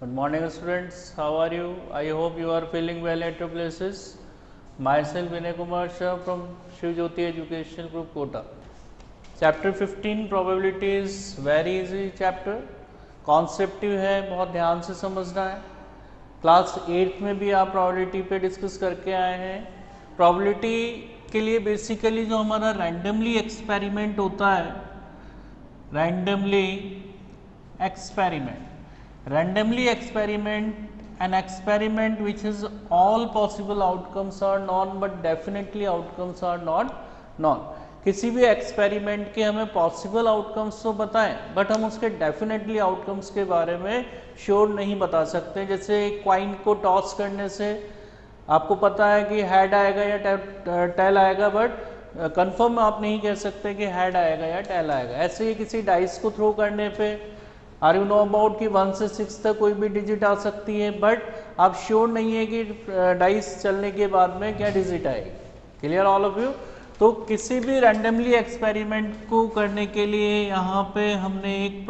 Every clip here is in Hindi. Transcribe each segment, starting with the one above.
Good morning students, how are you? I hope you are feeling well at your places. Myself Vinay Kumar Shah from Shiv Jyoti Educational Group Kota. Chapter 15 probability is very easy chapter. कॉन्सेप्टिव है, बहुत ध्यान से समझना है. क्लास 8 में भी आप प्रोबेबिलिटी पे डिस्कस करके आए हैं. प्रोबेबिलिटी के लिए बेसिकली जो हमारा रैंडमली एक्सपेरिमेंट होता है, randomly experiment, an experiment which is all possible outcomes are known but definitely outcomes are not known. किसी भी एक्सपेरिमेंट के हमें पॉसिबल आउटकम्स तो बताएं बट हम उसके डेफिनेटली आउटकम्स के बारे में श्योर नहीं बता सकते. जैसे क्वाइन को टॉस करने से आपको पता है कि हेड आएगा या टेल आएगा, बट कंफर्म आप नहीं कह सकते कि हेड आएगा या टेल आएगा. ऐसे ही किसी डाइस को थ्रो करने पे आर यू नो अबाउट कि 1 से 6 तक कोई भी डिजिट आ सकती है, बट आप श्योर नहीं है कि डाइस चलने के बाद में क्या डिजिट आएगी. Clear all of you. तो किसी भी रैंडमली एक्सपेरिमेंट को करने के लिए यहाँ पे हमने एक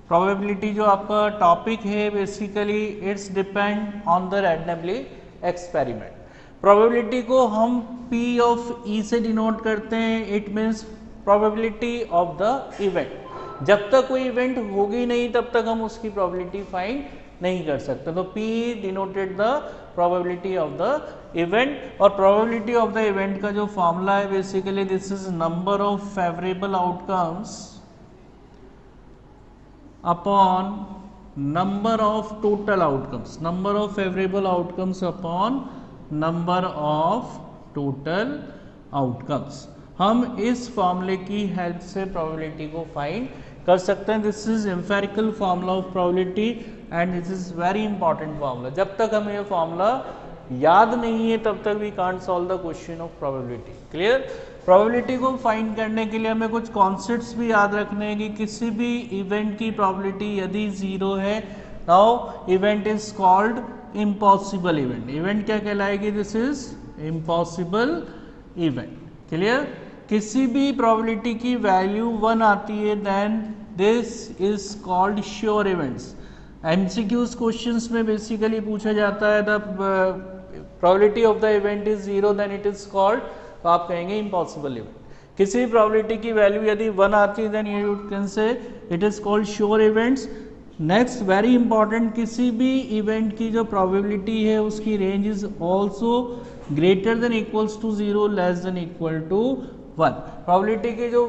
प्रोबेबिलिटी जो आपका टॉपिक है basically it's depend on the randomly experiment. Probability को हम P ऑफ E से डिनोट करते हैं. It means probability of the event. जब तक कोई इवेंट होगी नहीं तब तक हम उसकी प्रोबेबिलिटी फाइंड नहीं कर सकते. तो P denoted the probability of the event. और प्रोबेबिलिटी ऑफ द इवेंट का जो फॉर्मूला है basically this is number of favourable outcomes upon number of total outcomes. Number of favourable outcomes upon number of total outcomes. हम इस फॉर्मूले की हेल्प से प्रोबेबिलिटी को फाइंड कर सकते हैं. This is empirical formula of probability and this is very important formula. जब तक हमें ये फॉर्मूला याद नहीं है तब तक we can't solve the question of probability. Clear. Probability को फाइंड करने के लिए हमें कुछ कॉन्सेप्ट्स भी याद रखने हैं कि किसी भी इवेंट की प्रोबेबिलिटी यदि 0 है, now event is called impossible event. Event क्या कहलाएगी? This is impossible event. Clear. किसी भी प्रोबेबिलिटी की वैल्यू 1 आती है then this is called sure events. MCQs questions में बेसिकली पूछा जाता है the probability of the event is 0 then it is called, तो आप कहेंगे इम्पॉसिबल इवेंट. किसी भी प्रोबेबिलिटी की वैल्यू यदि 1 आती है then you can say it is called sure events. Next very important, किसी भी इवेंट की जो प्रोबेबिलिटी है उसकी range is also greater than equals to 0 less than equal to 1. Probability की जो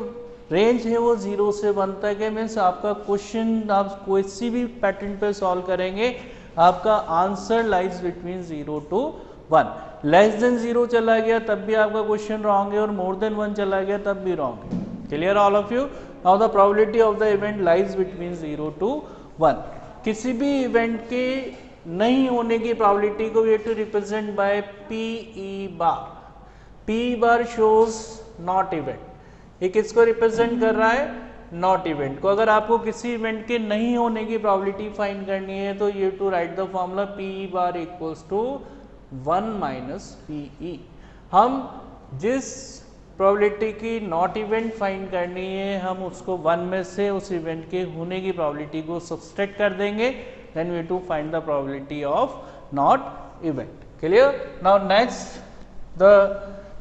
रेंज है वो 0 से 1 तक है. मीन्स आपका क्वेश्चन आप किसी भी पैटर्न पे सॉल्व करेंगे आपका answer lies between 0 to 1. Less than 0 चला गया तब भी आपका क्वेश्चन रॉन्ग है और मोर देन 1 चला गया तब भी रॉन्ग है. Clear all of you. Now the probability of the event lies between 0 to 1. किसी भी इवेंट के नहीं होने की प्रोबेबिलिटी को we have to represent by PE bar. PE bar shows not event. ये किसको रिप्रेजेंट कर रहा है? नॉट इवेंट को. अगर आपको किसी इवेंट के नहीं होने की प्रोबेबिलिटी फाइंड करनी है तो you to write the formula PE bar equals to 1 minus PE. हम जिस प्रोबेबिलिटी की नॉट इवेंट फाइंड करनी है हम उसको 1 में से उस इवेंट के होने की प्रोबेबिलिटी को सब्सट्रैक्ट कर देंगे. Then we have to find the probability of not event. Clear? Now next the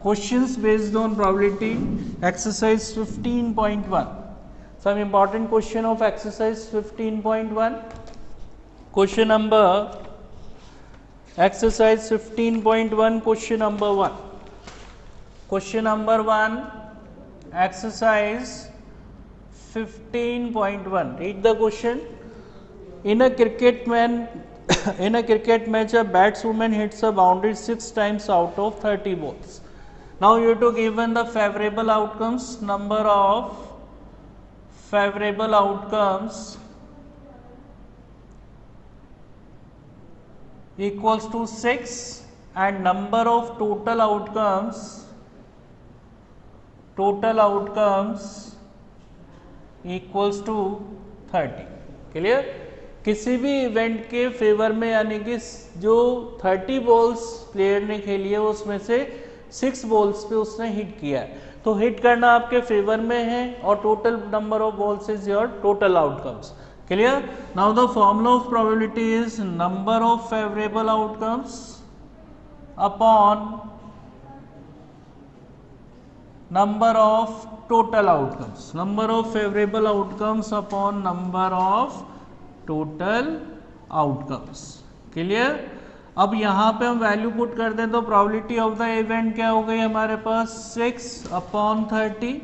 questions based on probability. Exercise 15.1. Some important question of exercise 15.1. Question number exercise 15.1 question number 1. Question number 1 exercise 15.1. Read the question. In a cricket match, a batswoman hits a boundary 6 times out of 30 balls. Now you have to given the favorable outcomes. Number of favorable outcomes equals to 6 and number of total outcomes equals to 30. Clear. किसी भी इवेंट के फेवर में यानी कि जो 30 बॉल्स प्लेयर ने खेली है उसमें से 6 बॉल्स पे उसने हिट किया है, तो हिट करना आपके फेवर में है और total number of balls is your total outcomes. Clear? Now the formula of probability is number of favorable outcomes upon number of total outcomes. Number of favorable outcomes upon number of total outcomes. Clear? अब यहाँ पे हम वैल्यू पुट कर दें तो प्रोबेबिलिटी ऑफ द इवेंट क्या हो गई हमारे पास 6/30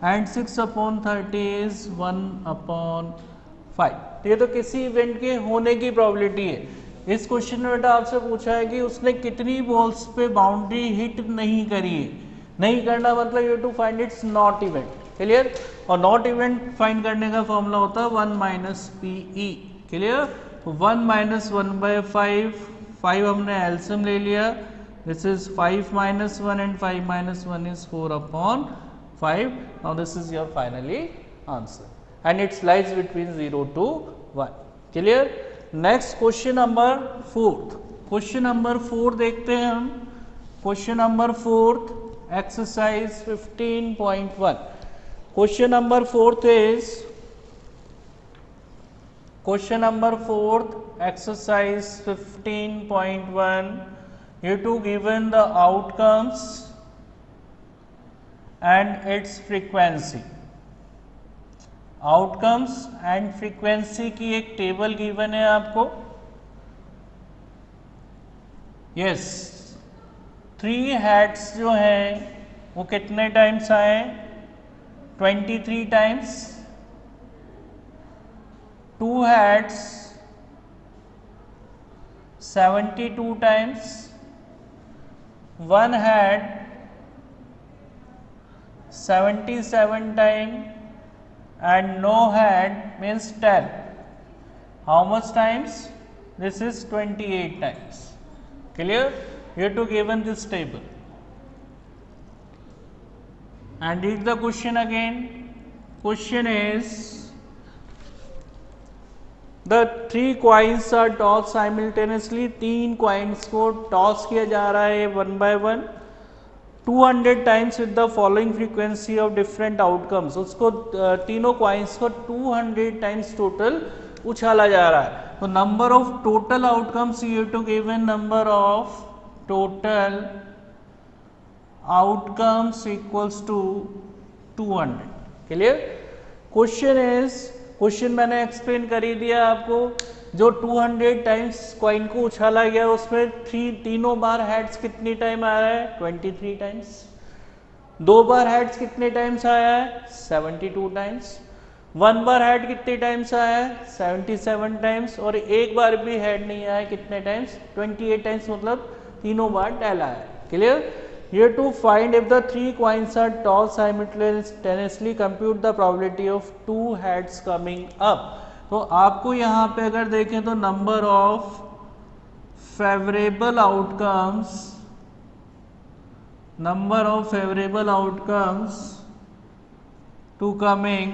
एंड 6/30 इज 1/5। ये तो किसी इवेंट के होने की प्रोबेबिलिटी है। इस क्वेश्चन में बेटा आपसे पूछा है कि उसने कितनी बॉल्स पे बाउंड्री हिट नहीं करी है। नहीं करना मतलब you to find its not event. Clear? और नॉट इवेंट फाइंड करने का फॉर्मूला होता है 1 - PE। क्लियर? 1 - 1/5, 5 हमने एलसीएम ले लिया, this is 5 - 1 and 5 - 1 is 4/5। Now this is your finally answer and it's lies between 0 to 1। Clear? Next question number 4। Question number 4 देखते हैं हम। Question number 4 exercise 15.1। question number 4 is question number 4 exercise 15.1। you to given the outcomes and its frequency। outcomes and frequency की एक टेबल गिवन है आपको। यस 3 हैट्स जो हैं वो कितने टाइम्स आए? 23 times. 2 hats 72 times. 1 hat 77 time and no hat means 10। how much times? this is 28 times। clear? you have to given this table and read the question again। question is the 3 coins are tossed simultaneously। 3 coins को टॉस किया जा रहा है 1 by 1 200 times with the following frequency of different outcomes. उसको तीनों कॉइन्स को 200 टाइम्स टोटल उछाला जा रहा है। तो number of total outcomes you to given number of total outcomes equals to 200। Clear? Question is, question मैंने एक्सप्लेन कर ही दिया आपको। जो 200 टाइम्स कॉइन को उछाला गया उसमें तीनों बार हेड्स कितनी टाइम आया है? 23 टाइम्स। 2 बार हेड्स कितने टाइम्स आया है? 72 टाइम्स। 1 बार हेड कितने टाइम्स आया है? 77 टाइम्स। और एक बार भी हेड नहीं आया, कितने टाइम्स? 28 टाइम्स, मतलब तीनों बार टेल आया है। Clear? Here to find if the 3 coins are tossed simultaneously, compute the probability of 2 heads coming up। तो आपको यहाँ पे अगर देखें तो number of favourable outcomes, number of favourable outcomes to coming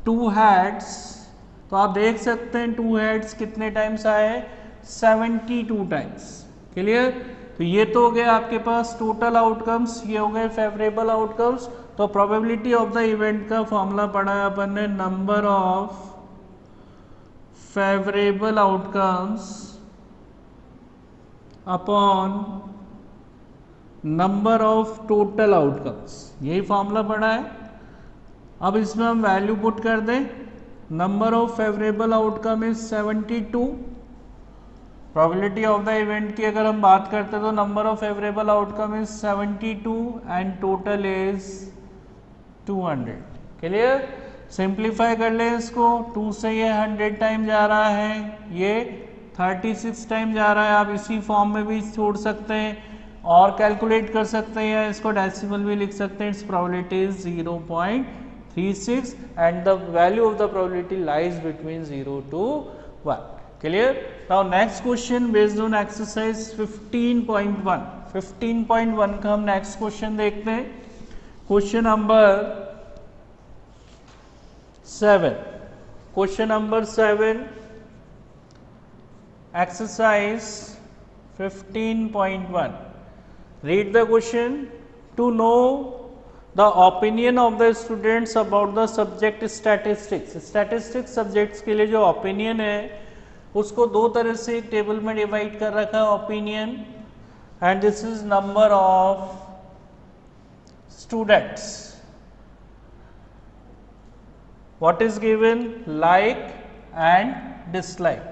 2 heads. तो आप देख सकते हैं 2 हेड्स कितने टाइम्स आए? 72 टाइम्स। क्लियर? तो ये तो हो गए आपके पास टोटल आउटकम्स, ये हो गए फेवरेबल आउटकम्स। तो प्रोबेबिलिटी ऑफ द इवेंट का फॉर्मूला पढ़ा है अपन ने, number of favourable outcomes upon number of total outcomes, यही फॉर्मूला पढ़ा है। अब इसमें हम वैल्यू पुट कर दें। Number of favourable outcome is 72। Probability of the event की अगर हम बात करते हैं तो number of favourable outcome is 72 and total is 200। Clear? Simplify कर ले इसको। 2 से ये 100 टाइम जा रहा है, ये 36 टाइम जा रहा है। आप इसी फॉर्म में भी छोड़ सकते हैं और कैलकुलेट कर सकते हैं या इसको डेसिमल भी लिख सकते हैं। Its probability is 0.36 and the value of the probability lies between 0 to 1। Clear? Now next question based on exercise 15.1। 15.1 का हम नेक्स्ट क्वेश्चन देखते हैं। Question number 7। Question number 7 exercise 15.1। Read the question. To know the opinion of the students about the subject statistics. Statistics subjects के लिए जो ओपिनियन है उसको दो तरह से एक टेबल में डिवाइड कर रखा है opinion, and this is number of students. What is given? Like and dislike.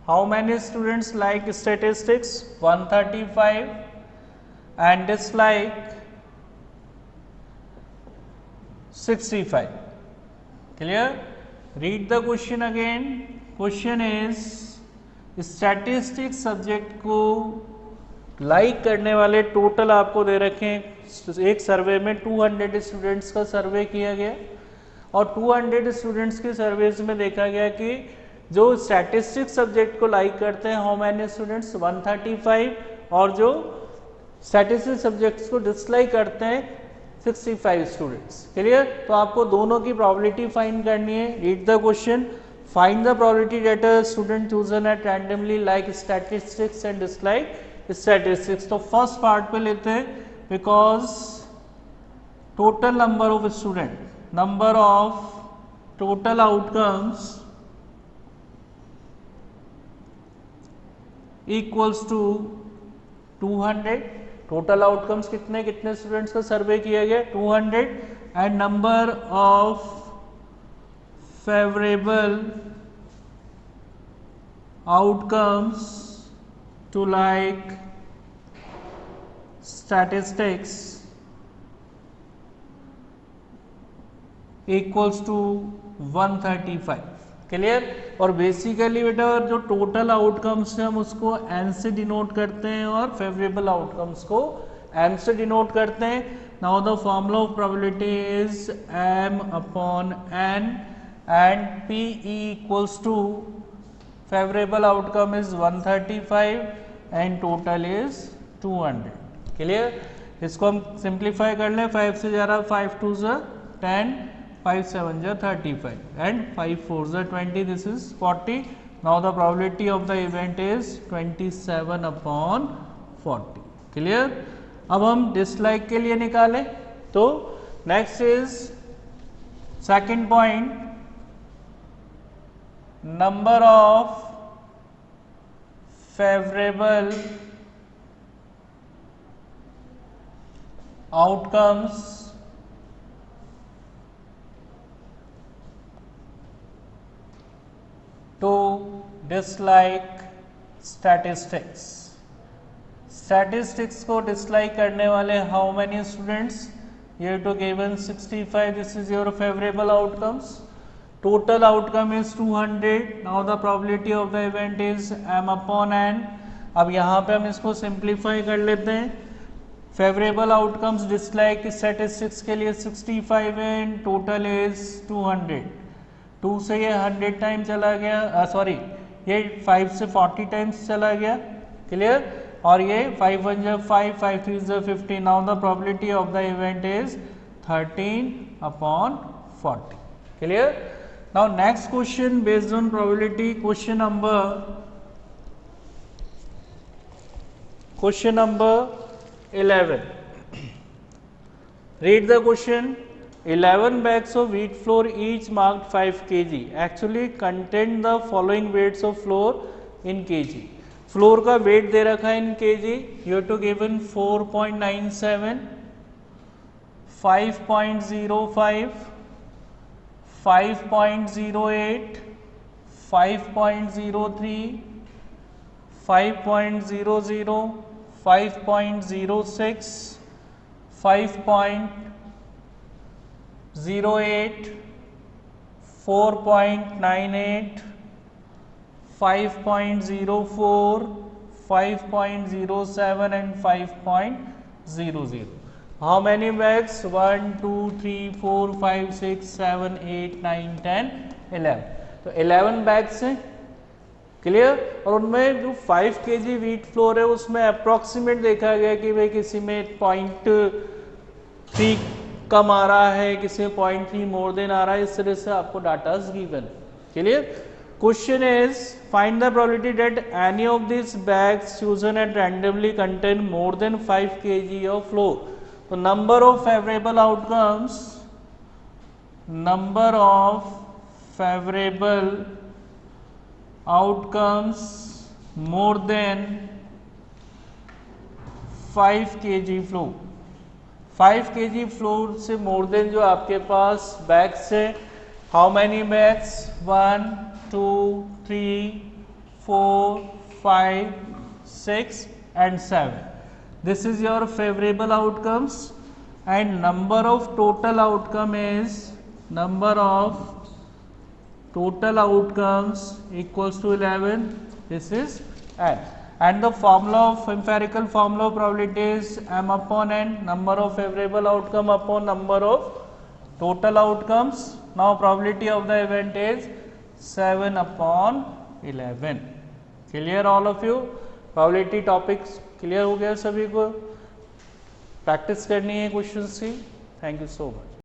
How many students like statistics? 135 and dislike 65. Clear? Read the question again. Question is statistics subject को लाइक करने वाले टोटल आपको दे रखे हैं. एक सर्वे में 200 स्टूडेंट्स का सर्वे किया गया और 200 स्टूडेंट्स के सर्वेज में देखा गया कि जो स्टैटिस्टिक्स सब्जेक्ट को लाइक करते हैं हाउ मैनी स्टूडेंट्स 135, और जो स्टैटिस्टिक्स सब्जेक्ट्स को डिसलाइक करते हैं 65 स्टूडेंट्स. क्लियर? तो आपको दोनों की प्रोबेबिलिटी फाइंड करनी है. Read the question. Find the probability that a student chosen at randomly like statistics and dislike statistics. तो फर्स्ट पार्ट पे लेते हैं. Because total number of student, number of total outcomes equals to 200. total outcomes कितने कितने स्टूडेंट्स का सर्वे किया गया? 200. and number of favorable outcomes to like statistics equals to 135. Clear? और बेसिकली बेटा जो टोटल आउटकम्स है हम उसको एन से डिनोट करते हैं और फेवरेबल आउटकम्स को एम से डिनोट करते हैं. Now the formula of probability is M upon N and P equals to favourable outcome is 135 and total is 200. Clear? इसको हम सिंप्लीफाई कर लें. 5 से जा रहा, 5 2 10, 5 7 35 and 5 4 20. this is 40. now the probability of the event is 27 upon 40. clear? अब हम डिसलाइक के लिए निकालें. तो next is second point, number of favourable outcomes to dislike statistics. Statistics को dislike करने वाले how many students? Here to given 65. This is your favorable outcomes. Total outcome is 200. Now the probability of the event is m upon n. अब यहाँ पे हम इसको simplify कर लेते हैं. Favorable outcomes dislike statistics के लिए 65 है, total is 200. 2 से ये 100 टाइम चला गया, सॉरी ये 5 से 40 टाइम्स चला गया. क्लियर? और ये 5 1 जा 5, 5 3 जा 50. Now the probability of the event is 13 upon 40. Clear? Now next question based on probability. Question number 11. Read the question. 11 bags of wheat flour each marked 5 kg actually contain the following weights of flour in kg. Floor का वेट दे रखा है इन kg. you have to given 4.97, 5.05, 5.08, 5.03, 5.00, 5.06, 5.08, 4.98, 5.04, 5.07 and 5.00. How many bags? 1 2 3 4 5 6 7 8 9 10 11. तो 11 बैग्स हैं. क्लियर? और उनमें जो 5 kg व्हीट फ्लोर है उसमें अप्रोक्सीमेट देखा गया कि भाई किसी में 0.3 कम आ रहा है, किसी में 0.3 मोर देन आ रहा है. इस तरह से आपको data given. Clear? Question is find the probability that any of this bags chosen at randomly contain more than 5 kg of flour. तो number of favourable outcomes, number of favourable outcomes more than 5 kg flour, 5 kg flour से मोर देन जो आपके पास बैग्स है, how many bags, 1 2 3 4 5 6 and 7. This is your favorable outcomes, and number of total outcome is number of total outcomes equals to 11. This is n, and the formula of empirical formula of probability is m upon n, number of favorable outcome upon number of total outcomes. Now probability of the event is 7 upon 11. Clear all of you? Probability topics clear हो गया सभी को? प्रैक्टिस करनी है क्वेश्चंस की. Thank you so much.